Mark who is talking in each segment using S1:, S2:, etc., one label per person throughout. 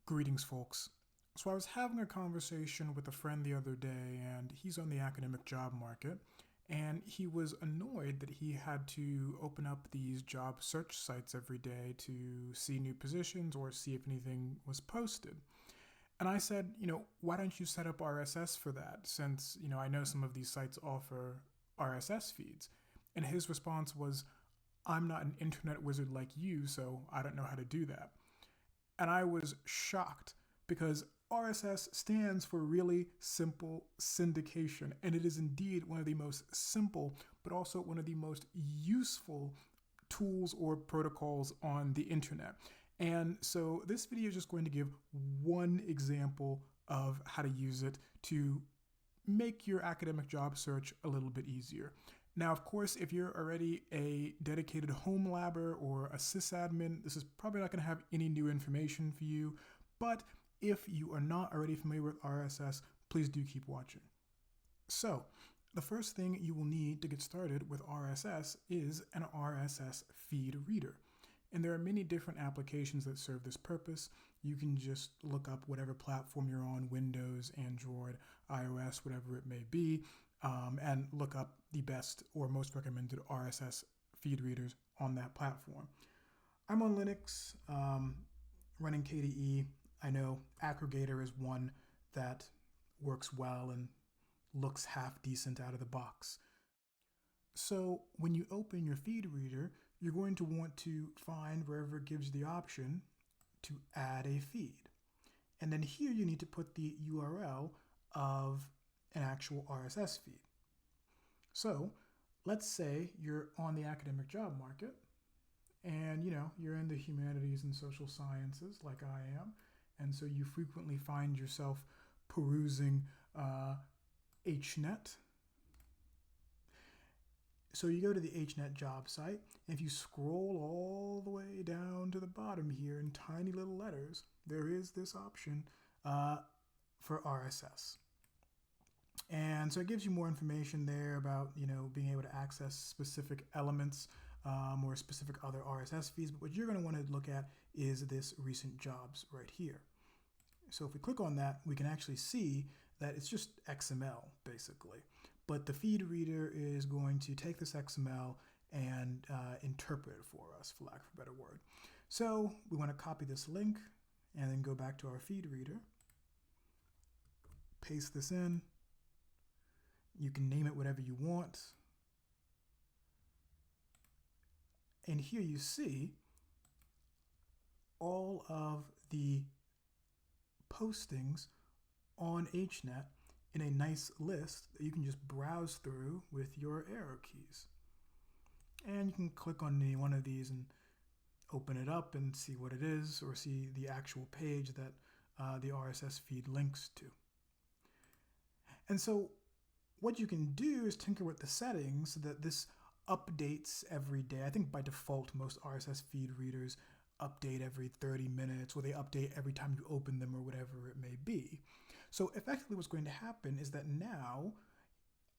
S1: Greetings, folks. So I was having a conversation with a friend the other day, and he's on the academic job market, and he was annoyed that he had to open up these job search sites every day to see new positions or see if anything was posted. And I said, why don't you set up RSS for that, since, I know some of these sites offer RSS feeds. And his response was, I'm not an internet wizard like you, so I don't know how to do that. And I was shocked because RSS stands for really simple syndication, and it is indeed one of the most simple, but also one of the most useful tools or protocols on the internet. And so this video is just going to give one example of how to use it to make your academic job search a little bit easier. Now, of course, if you're already a dedicated home labber or a sysadmin, this is probably not going to have any new information for you. But if you are not already familiar with RSS, please do keep watching. So, the first thing you will need to get started with RSS is an RSS feed reader. And there are many different applications that serve this purpose. You can just look up whatever platform you're on, Windows, Android, iOS, whatever it may be, and look up the best or most recommended RSS feed readers on that platform. I'm on Linux, running KDE. I know Aggregator is one that works well and looks half decent out of the box. So when you open your feed reader, you're going to want to find wherever it gives you the option to add a feed. And then here you need to put the URL of an actual RSS feed. So let's say you're on the academic job market and you're in the humanities and social sciences like I am. And so you frequently find yourself perusing HNet. So you go to the HNet job site, and if you scroll all the way down to the bottom here in tiny little letters, there is this option for RSS. And so it gives you more information there about, being able to access specific elements or specific other RSS feeds. But what you're going to want to look at is this recent jobs right here. So if we click on that, we can actually see that it's just XML basically. But the feed reader is going to take this XML and interpret it for us, for lack of a better word. So we want to copy this link and then go back to our feed reader, paste this in. You can name it whatever you want. And here you see all of the postings on HNet in a nice list that you can just browse through with your arrow keys. And you can click on any one of these and open it up and see what it is, or see the actual page that the RSS feed links to. And so what you can do is tinker with the settings so that this updates every day. I think by default, most RSS feed readers update every 30 minutes, or they update every time you open them, or whatever it may be. So effectively what's going to happen is that now,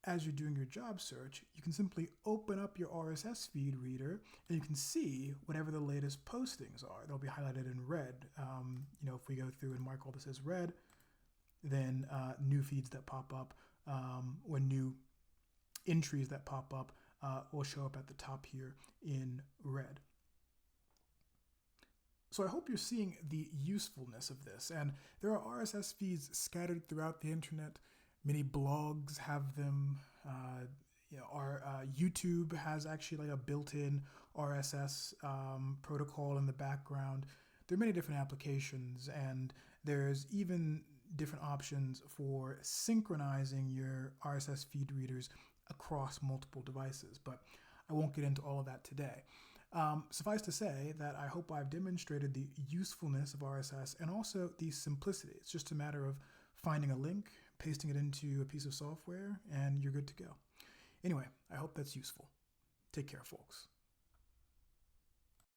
S1: as you're doing your job search, you can simply open up your RSS feed reader and you can see whatever the latest postings are. They'll be highlighted in red. If we go through and mark all this as red, then new feeds that pop up or new entries that pop up will show up at the top here in red. So I hope you're seeing the usefulness of this. And there are RSS feeds scattered throughout the internet. Many blogs have them. Our YouTube has actually like a built-in RSS protocol in the background. There are many different applications, and there's even different options for synchronizing your RSS feed readers across multiple devices. But I won't get into all of that today. Suffice to say that I hope I've demonstrated the usefulness of RSS and also the simplicity. It's just a matter of finding a link, pasting it into a piece of software, and you're good to go. Anyway, I hope that's useful. Take care, folks.